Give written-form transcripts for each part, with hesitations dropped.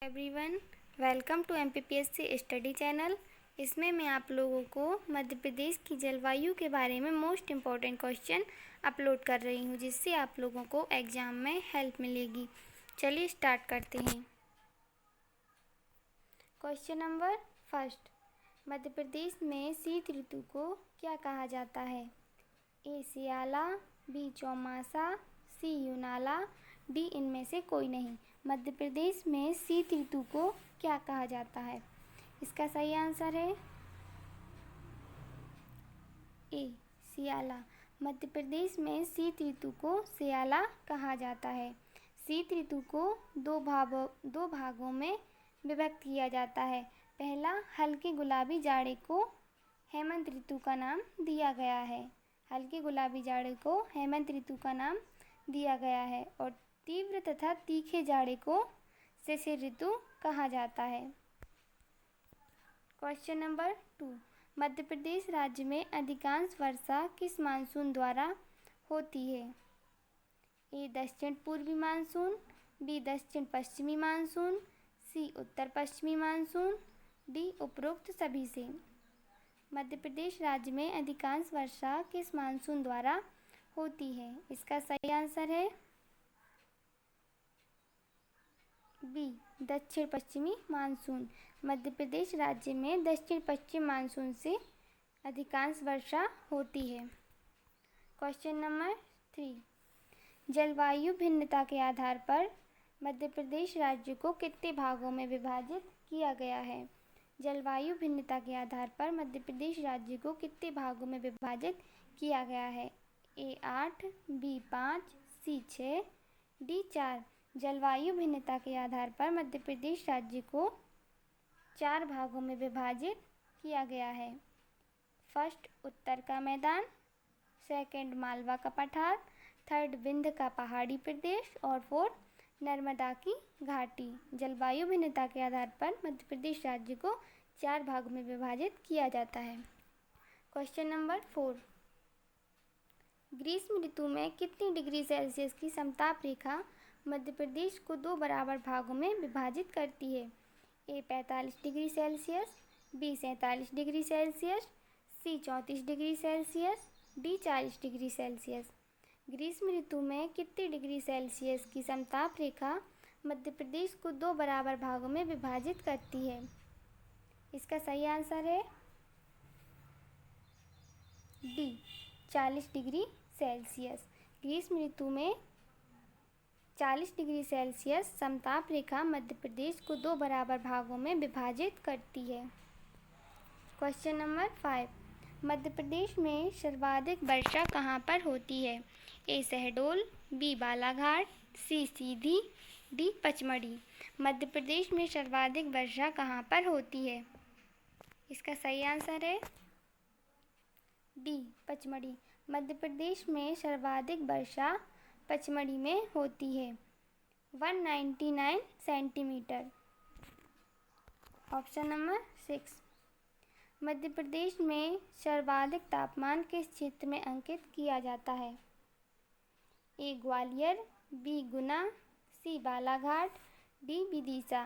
Everyone, welcome to MPPSC study channel. इसमें मैं आप लोगों को मध्य प्रदेश की जलवायु के बारे में मोस्ट इम्पॉर्टेंट क्वेश्चन अपलोड कर रही हूँ, जिससे आप लोगों को एग्ज़ाम में हेल्प मिलेगी। चलिए स्टार्ट करते हैं। Question number first, Madhya Pradesh में शीत ऋतु को क्या कहा जाता है? ए सियाला, बी चौमासा, सी यूनाला, डी इनमें से कोई नहीं। मध्य प्रदेश में शीत ऋतु को क्या कहा जाता है? इसका सही आंसर है ए सियाला। मध्य प्रदेश में शीत ऋतु को सियाला कहा जाता है। शीत ऋतु को दो भागों में विभक्त किया जाता है। पहला, हल्के गुलाबी जाड़े को हेमंत ऋतु का नाम दिया गया है। हल्के गुलाबी जाड़े को हेमंत ऋतु का नाम दिया गया है और तीव्र तथा तीखे जाड़े को शिशिर ऋतु कहा जाता है। क्वेश्चन नंबर 2, मध्य प्रदेश राज्य में अधिकांश वर्षा किस मानसून द्वारा होती है? ए दक्षिण पूर्वी मानसून, बी दक्षिण पश्चिमी मानसून, सी उत्तर पश्चिमी मानसून, डी उपरोक्त सभी से। मध्य प्रदेश राज्य में अधिकांश वर्षा किस मानसून द्वारा होती है? इसका सही आंसर है बी दक्षिण पश्चिमी मानसून। मध्य प्रदेश राज्य में दक्षिण पश्चिम मानसून से अधिकांश वर्षा होती है। क्वेश्चन नंबर 3, जलवायु भिन्नता के आधार पर मध्य प्रदेश राज्य को कितने भागों में विभाजित किया गया है? जलवायु भिन्नता के आधार पर मध्य प्रदेश राज्य को कितने भागों में विभाजित किया गया है? ए 8, बी 5, सी 6, डी 4। जलवायु भिन्नता के आधार पर मध्य प्रदेश राज्य को 4 भागों में विभाजित किया गया है। फर्स्ट, उत्तर का मैदान, सेकंड, मालवा का पठार, थर्ड, विंध्य का पहाड़ी प्रदेश और फोर्थ, नर्मदा की घाटी। जलवायु भिन्नता के आधार पर मध्य प्रदेश राज्य को 4 भागों में विभाजित किया जाता है। क्वेश्चन नंबर 4, ग्रीष्म ऋतु में कितनी डिग्री सेल्सियस की समताप रेखा मध्य प्रदेश को 2 बराबर भागों में विभाजित करती है? A 45 degree Celsius, B 47 degree Celsius, C 34 degree Celsius, D 40 degree Celsius. ग्रीष्म ऋतु में कितनी डिग्री सेल्सियस की समताप रेखा मध्य प्रदेश को 2 बराबर भागों में विभाजित करती है? इसका सही आंसर है डी 40 डिग्री सेल्सियस। ग्रीष्म ऋतु में 40 डिग्री सेल्सियस समताप रेखा मध्य प्रदेश को 2 बराबर भागों में विभाजित करती है। क्वेश्चन नंबर 5, मध्य प्रदेश में सर्वाधिक वर्षा कहाँ पर होती है? ए शहडोल, बी बालाघाट, सी सीधी, डी पचमढ़ी। मध्य प्रदेश में सर्वाधिक वर्षा कहाँ पर होती है? इसका सही आंसर है डी पचमढ़ी। मध्य प्रदेश में सर्वाधिक वर्षा पचमढ़ी में होती है, 199 centimetre. Option number 6, Madhya Pradesh में सर्वाधिक तापमान किस क्षेत्र में अंकित किया जाता है? ए ग्वालियर, बी गुना, सी बालाघाट, डी विदिशा।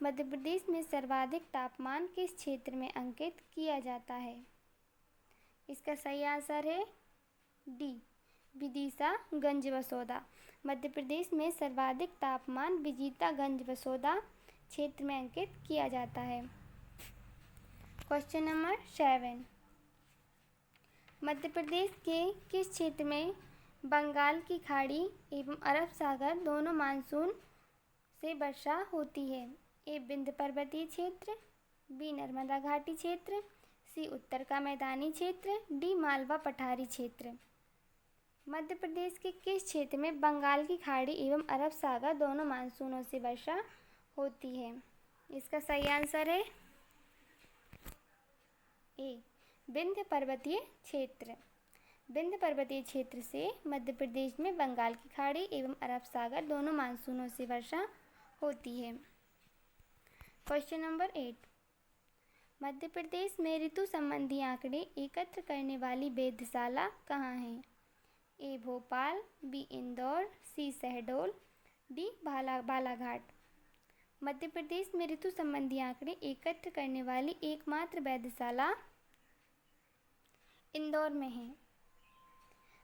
मध्य प्रदेश में सर्वाधिक तापमान किस क्षेत्र में अंकित किया जाता है? इसका सही आंसर है डी विदिशा गंज बसोदा। मध्य प्रदेश में सर्वाधिक तापमान विदिशा गंज बसोदा क्षेत्र में अंकित किया जाता है। क्वेश्चन नंबर 7, मध्य प्रदेश के किस क्षेत्र में बंगाल की खाड़ी एवं अरब सागर दोनों मानसून से वर्षा होती है? ए विंध्य पर्वतीय क्षेत्र, बी नर्मदा घाटी क्षेत्र, सी उत्तर का मैदानी क्षेत्र, डी मालवा पठारी क्षेत्र। मध्य प्रदेश के किस क्षेत्र में बंगाल की खाड़ी एवं अरब सागर दोनों मानसूनों से वर्षा होती है? इसका सही आंसर है ए विंध्य पर्वतीय क्षेत्र। विंध्य पर्वतीय क्षेत्र से मध्य प्रदेश में बंगाल की खाड़ी एवं अरब सागर दोनों मानसूनों से वर्षा होती है। क्वेश्चन नंबर 8, मध्य प्रदेश में ऋतु संबंधी आंकड़े एकत्र करने वाली वेधशाला कहाँ है? ए भोपाल, बी इंदौर, सी शहडोल, डी बालाघाट। मध्य प्रदेश में ऋतु संबंधी आंकड़े एकत्र करने वाली एकमात्र वेधशाला इंदौर में है।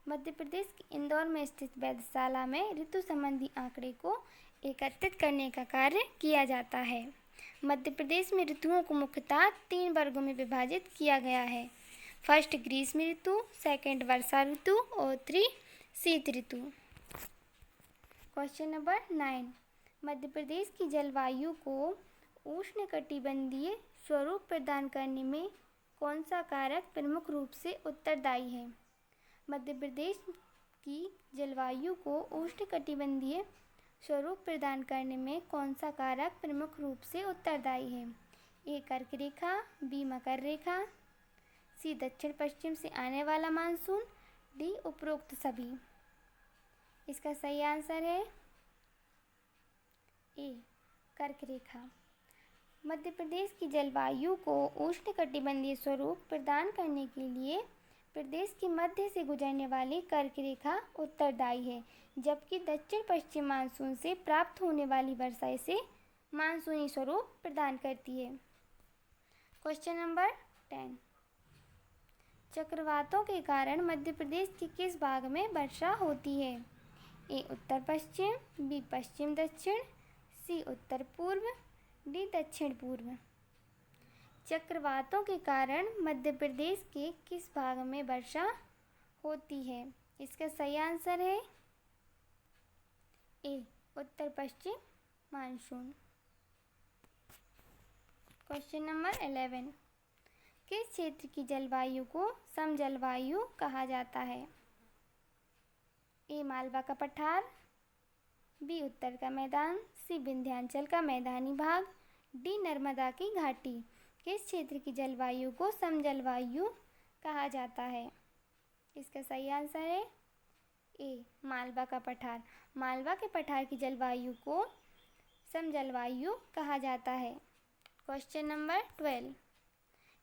मध्य प्रदेश के इंदौर में स्थित वेधशाला में ऋतु संबंधी आंकड़े को एकत्रित करने का कार्य किया जाता है। मध्य प्रदेश में ऋतुओं को मुख्यतः 3 वर्गों में विभाजित किया गया है। फर्स्ट ग्रीष्म ऋतु, सेकंड वर्षा ऋतु और 3 शीत ऋतु। क्वेश्चन नंबर 9, मध्य प्रदेश की जलवायु को उष्णकटिबंधीय स्वरूप प्रदान करने में कौन सा कारक प्रमुख रूप से उत्तरदायी है? मध्य प्रदेश की जलवायु को उष्णकटिबंधीय स्वरूप प्रदान करने में कौन सा कारक प्रमुख रूप से उत्तरदायी है? ए कर्क रेखा, बी मकर रेखा, सी दक्षिण पश्चिम से आने वाला मानसून, डी उपरोक्त सभी। इसका सही आंसर है ए कर्क रेखा। मध्य प्रदेश की जलवायु को उष्णकटिबंधीय स्वरूप प्रदान करने के लिए प्रदेश के मध्य से गुजरने वाली कर्क रेखा उत्तरदायी है, जबकि दक्षिण पश्चिम मानसून से प्राप्त होने वाली वर्षा इसे मानसूनी स्वरूप प्रदान करती है। क्वेश्चन नंबर 10, चक्रवातों के कारण मध्य प्रदेश के किस भाग में वर्षा होती है? ए उत्तर पश्चिम, बी पश्चिम दक्षिण, सी उत्तर पूर्व, डी दक्षिण पूर्व। चक्रवातों के कारण मध्य प्रदेश के किस भाग में वर्षा होती है? इसका सही आंसर है ए उत्तर पश्चिम मानसून। क्वेश्चन नंबर 11, किस क्षेत्र की जलवायु को समजलवायु कहा जाता है? ए मालवा का पठार, बी उत्तर का मैदान, सी विंध्याचल का मैदानी भाग, डी नर्मदा की घाटी। किस क्षेत्र की जलवायु को समजलवायु कहा जाता है? इसका सही आंसर है ए मालवा का पठार। मालवा के पठार की जलवायु को समजलवायु कहा जाता है। क्वेश्चन नंबर 12,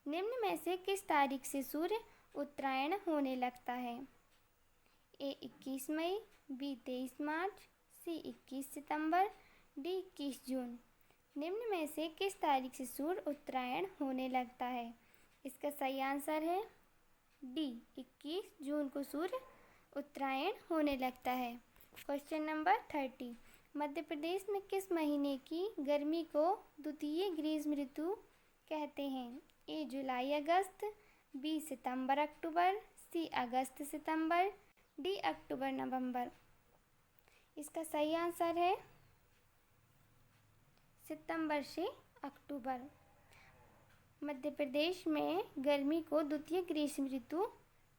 निम्न में से किस तारीख से सूर्य उत्तरायण होने लगता है? ए 21 मई, बी 23 मार्च, सी 21 सितंबर, डी 21 जून। निम्न में से किस तारीख से सूर्य उत्तरायण होने लगता है? इसका सही आंसर है डी 21 जून को सूर्य उत्तरायण होने लगता है। क्वेश्चन नंबर 30, मध्य प्रदेश में किस महीने की गर्मी को द्वितीय ग्रीष्म ऋतु कहते हैं? ए जुलाई अगस्त, बी सितंबर अक्टूबर, सी अगस्त सितंबर, डी अक्टूबर नवंबर। इसका सही आंसर है सितंबर से अक्टूबर। मध्य प्रदेश में गर्मी को द्वितीय ग्रीष्म ऋतु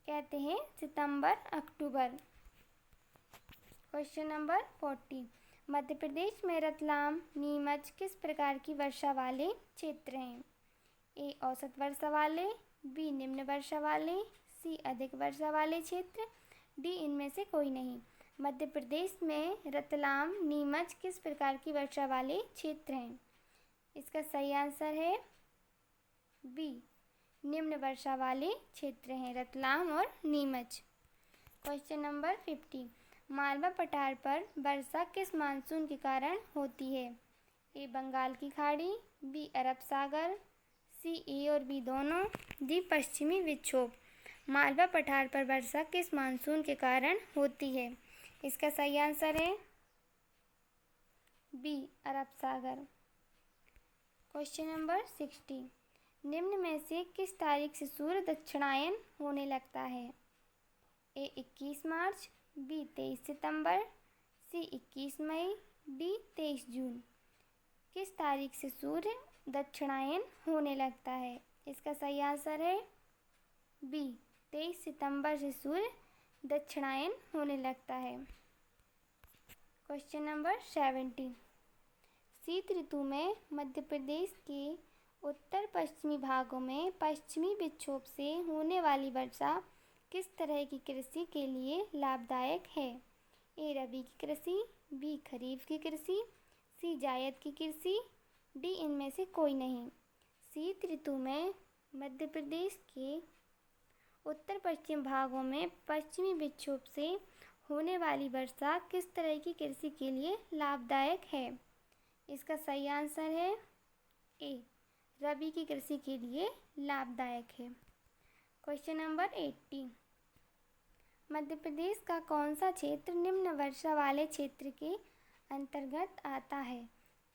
कहते हैं सितंबर अक्टूबर। क्वेश्चन नंबर 40, मध्य प्रदेश में रतलाम, नीमच किस प्रकार की वर्षा वाले क्षेत्र हैं? ए औसत वर्षा वाले, बी निम्न वर्षा वाले, सी अधिक वर्षा वाले क्षेत्र, डी इनमें से कोई नहीं। मध्य प्रदेश में रतलाम, नीमच किस प्रकार की वर्षा वाले क्षेत्र हैं? इसका सही आंसर है बी निम्न वर्षा वाले क्षेत्र हैं रतलाम और नीमच। क्वेश्चन नंबर 50, मालवा पठार पर वर्षा किस मानसून के कारण होती है? ए बंगाल की खाड़ी, बी अरब सागर, सी ए और बी दोनों, डी पश्चिमी विक्षोभ। मालवा पठार पर वर्षा किस मानसून के कारण होती है? इसका सही आंसर है बी अरब सागर। क्वेश्चन नंबर 60, निम्न में से किस तारीख से सूर्य दक्षिणायन होने लगता है? ए 21 मार्च, बी 23 सितंबर, सी 21 मई, डी 23 जून। किस तारीख से सूर्य दक्षिणायन होने लगता है? इसका सही आंसर है बी 23 सितंबर से सूर्य दक्षिणायन होने लगता है। क्वेश्चन नंबर 70, शीत ऋतु में मध्य प्रदेश के उत्तर पश्चिमी भागों में पश्चिमी विक्षोभ से होने वाली वर्षा किस तरह की कृषि के लिए लाभदायक है? ए रबी की कृषि, बी खरीफ की कृषि, सी जायद की कृषि, डी इनमें से कोई नहीं। शीत ऋतु में मध्य प्रदेश के उत्तर पश्चिम भागों में पश्चिमी विक्षोभ से होने वाली वर्षा किस तरह की कृषि के लिए लाभदायक है? इसका सही आंसर है ए, रबी की कृषि के लिए लाभदायक है। क्वेश्चन नंबर 80, मध्य प्रदेश का कौन सा क्षेत्र निम्न वर्षा वाले क्षेत्र के अंतर्गत आता है?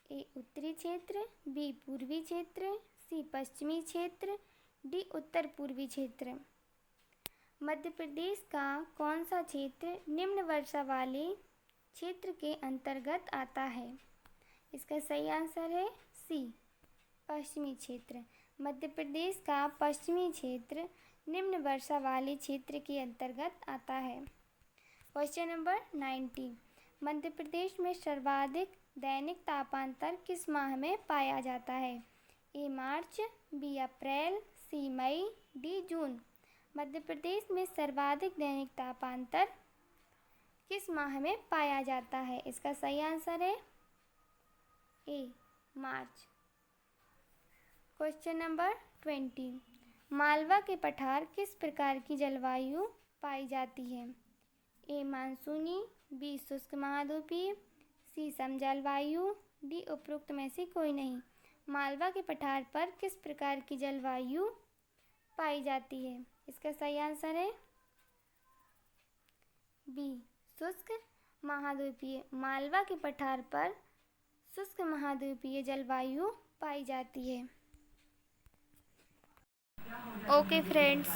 ए, उत्तरी क्षेत्र, बी, पूर्वी क्षेत्र, सी, पश्चिमी क्षेत्र, डी, उत्तर पूर्वी क्षेत्र। मध्य प्रदेश का कौन सा क्षेत्र निम्न वर्षा वाले क्षेत्र के अंतर्गत आता है? इसका सही आंसर है सी, पश्चिमी क्षेत्र। मध्य प्रदेश का पश्चिमी क्षेत्र निम्न वर्षा वाले क्षेत्र के अंतर्गत आता है। क्वेश्चन नंबर 90, मध्य प्रदेश में सर्वाधिक दैनिक तापांतर किस माह में पाया जाता है? ए, मार्च, बी, अप्रैल, सी, मई, डी, जून। मध्य प्रदेश में सर्वाधिक दैनिक तापांतर किस माह में पाया जाता है? इसका सही आंसर है ए, मार्च। क्वेश्चन नंबर 20, मालवा के पठार किस प्रकार की जलवायु पाई जाती है? ए, मानसूनी, बी, शुष्क महाद्वीपीय, सी, समजलवायु, डी, उपरोक्त में से कोई नहीं। मालवा के पठार पर किस प्रकार की जलवायु पाई जाती है? इसका सही आंसर है बी, शुष्क महाद्वीपीय। मालवा के पठार पर शुष्क महाद्वीपीय जलवायु पाई जाती है। Okay friends.